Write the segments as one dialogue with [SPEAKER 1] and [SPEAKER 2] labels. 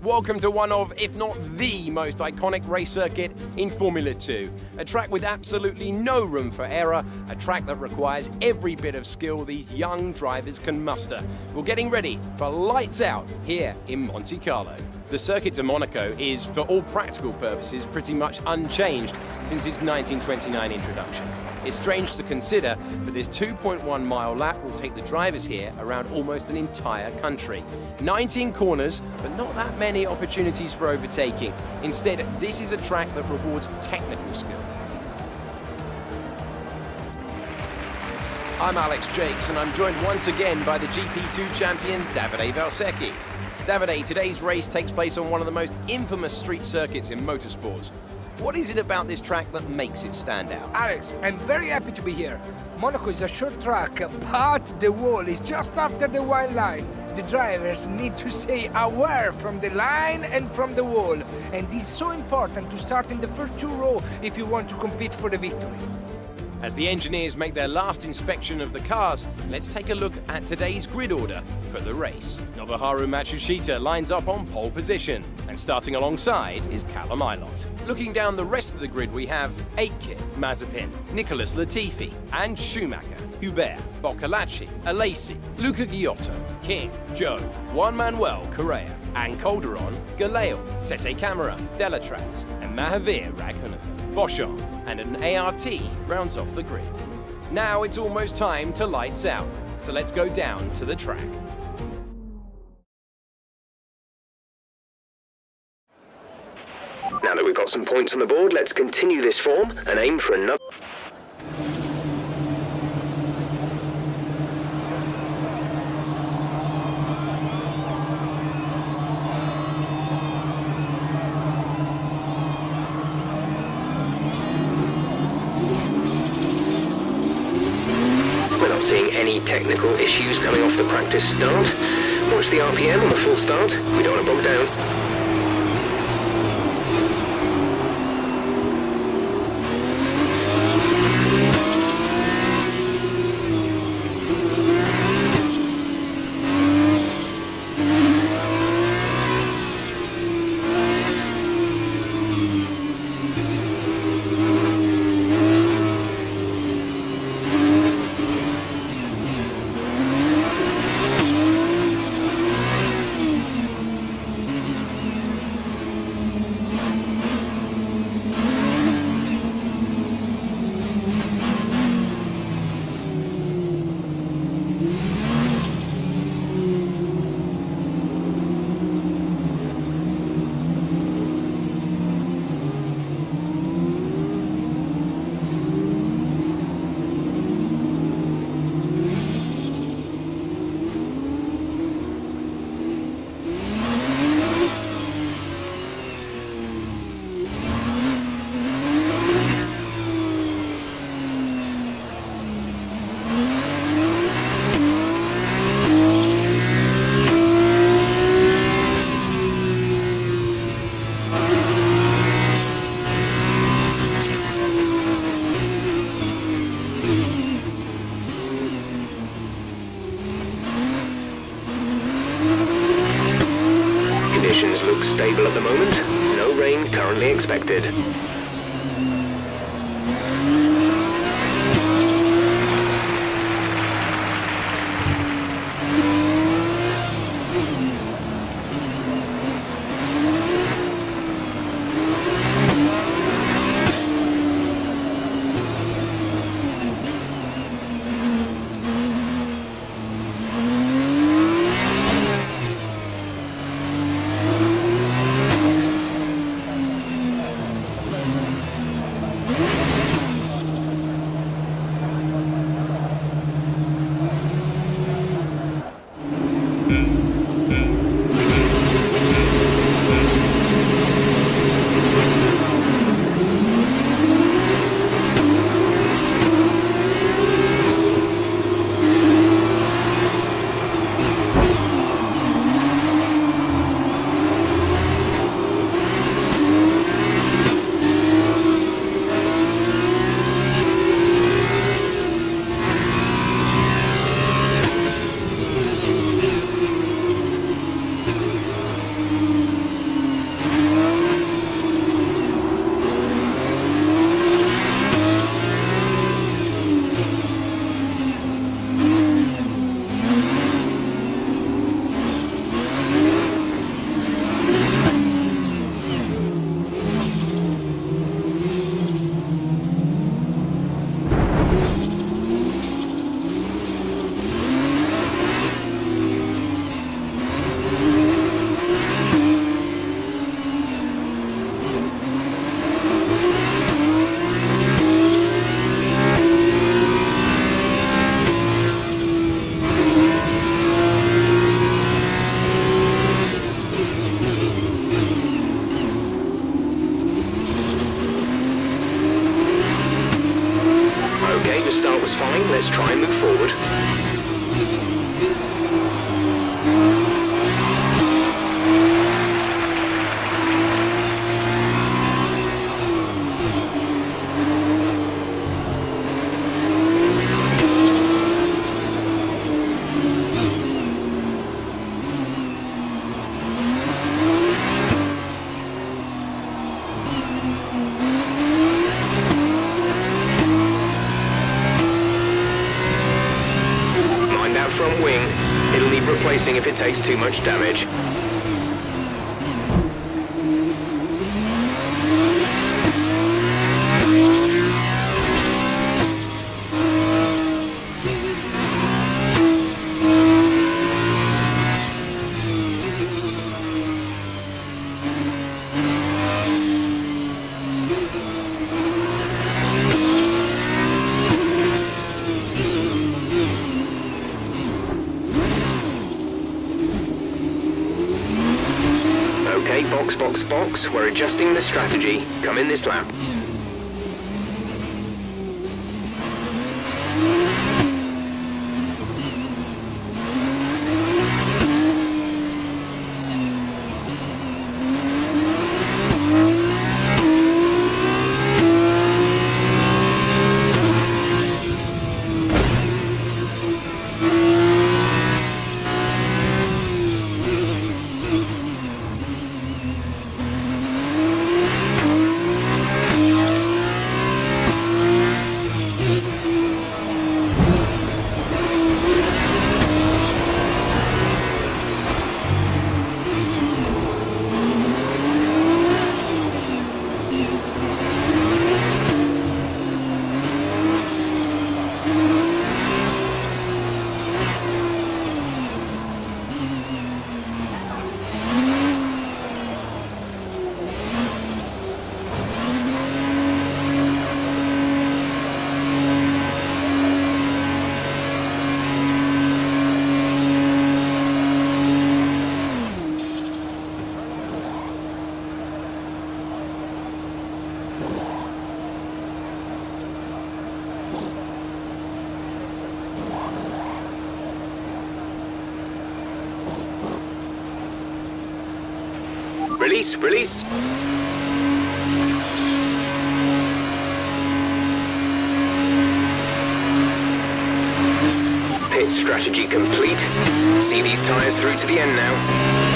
[SPEAKER 1] Welcome to one of, if not the most iconic race circuit in Formula 2. A track with absolutely no room for error, a track that requires every bit of skill these young drivers can muster. We're getting ready for lights out here in Monte Carlo. The Circuit de Monaco is, for all practical purposes, pretty much unchanged since its 1929 introduction. It's strange to consider, but this 2.1-mile lap will take the drivers here around almost an entire country. 19 corners, but not that many opportunities for overtaking. Instead, this is a track that rewards technical skill. I'm Alex Jakes, and I'm joined once again by the GP2 champion, Davide Valsecchi. Davide, today's race takes place on one of the most infamous street circuits in motorsports. What is it about this track that makes it stand out?
[SPEAKER 2] Alex, I'm very happy to be here. Monaco is a short track, but the wall is just after the white line. The drivers need to stay aware from the line and from the wall. And it's so important to start in the first two rows if you want to compete for the victory.
[SPEAKER 1] As the engineers make their last inspection of the cars, let's take a look at today's grid order for the race. Nobuharu Matsushita lines up on pole position, and starting alongside is Callum Ilott. Looking down the rest of the grid, we have Aitken, Mazepin, Nicholas Latifi, and Schumacher, Hubert, Boccalacci, Alesi, Luca Giotto, King, Joe, Juan Manuel Correa, and Calderon, Galeo, Sete Camara, Delatraz, and Mahavir Raghunathan. Boschon and an ART rounds off the grid. Now it's almost time to lights out, so let's go down to the track.
[SPEAKER 3] Now that we've got some points on the board, let's continue this form and aim for another. We're not seeing any technical issues coming off the practice start. Watch the RPM on the full start. We don't want to bog down. Conditions look stable at the moment. No rain currently expected. Let's try and move forward. Front wing. It'll need replacing if it takes too much damage. Okay, box, box, box. We're adjusting the strategy. Come in this lap. Release, release. Pit strategy complete. See these tyres through to the end now.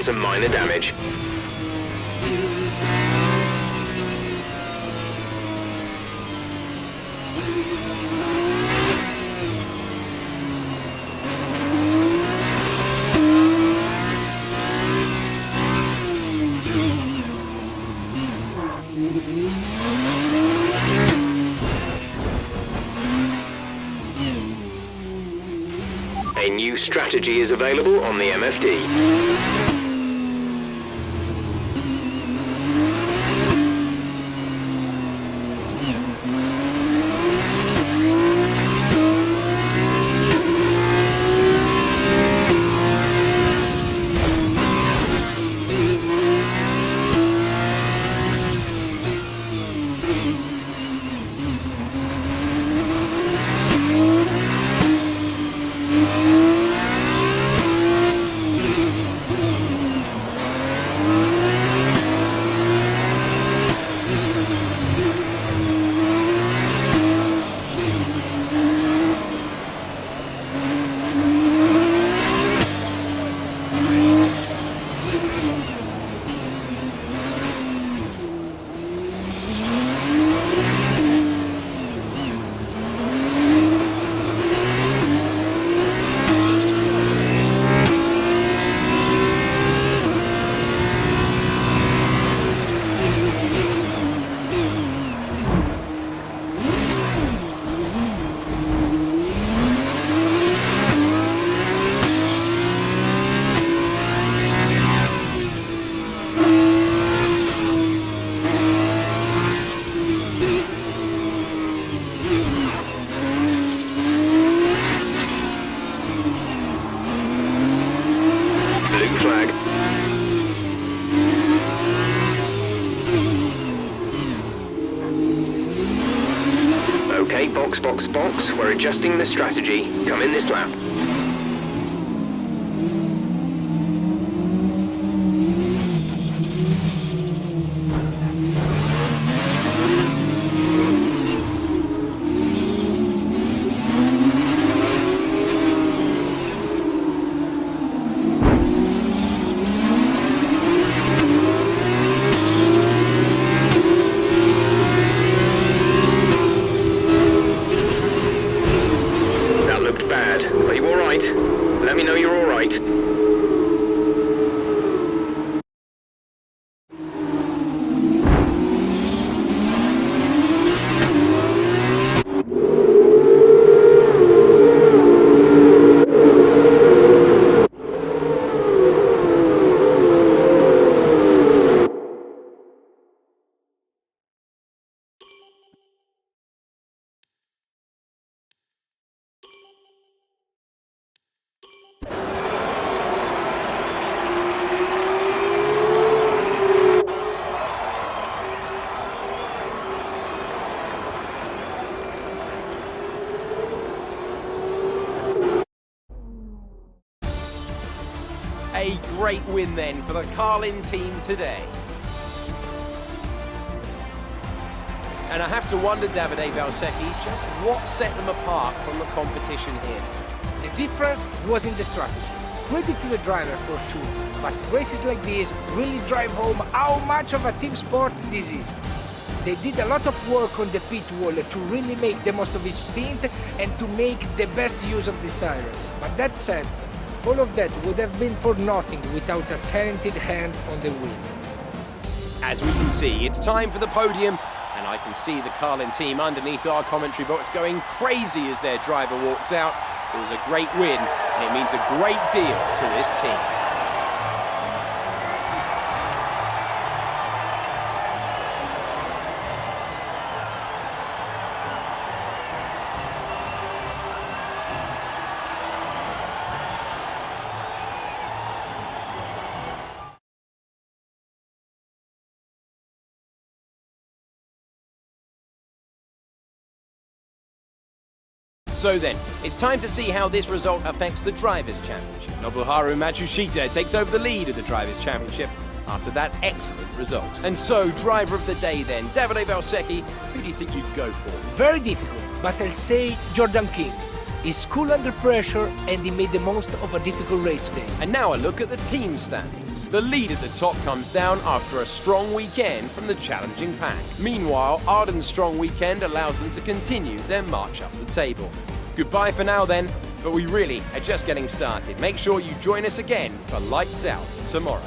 [SPEAKER 3] some minor damage. A new strategy is available on the MFD. Okay, box, box, box. We're adjusting the strategy. Come in this lap. Are you alright? Let me know you're alright.
[SPEAKER 1] A great win then for the Carlin team today. And I have to wonder, Davide Valsecchi, just what set them apart from the competition here.
[SPEAKER 2] The difference was in the strategy. Credit to the driver for sure, but races like this really drive home how much of a team sport this is. They did a lot of work on the pit wall to really make the most of each stint and to make the best use of these tires. But that said, all of that would have been for nothing without a talented hand on the wheel.
[SPEAKER 1] As we can see, it's time for the podium, and I can see the Carlin team underneath our commentary box going crazy as their driver walks out. It was a great win, and it means a great deal to this team. So then, it's time to see how this result affects the Drivers' Championship. Nobuharu Matsushita takes over the lead of the Drivers' Championship after that excellent result. And so, driver of the day then, Davide Valsecchi, who do you think you'd go for?
[SPEAKER 2] Very difficult, but I'll say Jordan King. He's cool under pressure and he made the most of a difficult race today.
[SPEAKER 1] And now a look at the team standings. The lead at the top comes down after a strong weekend from the challenging pack. Meanwhile, Arden's strong weekend allows them to continue their march up the table. Goodbye for now then, but we really are just getting started. Make sure you join us again for Lights Out tomorrow.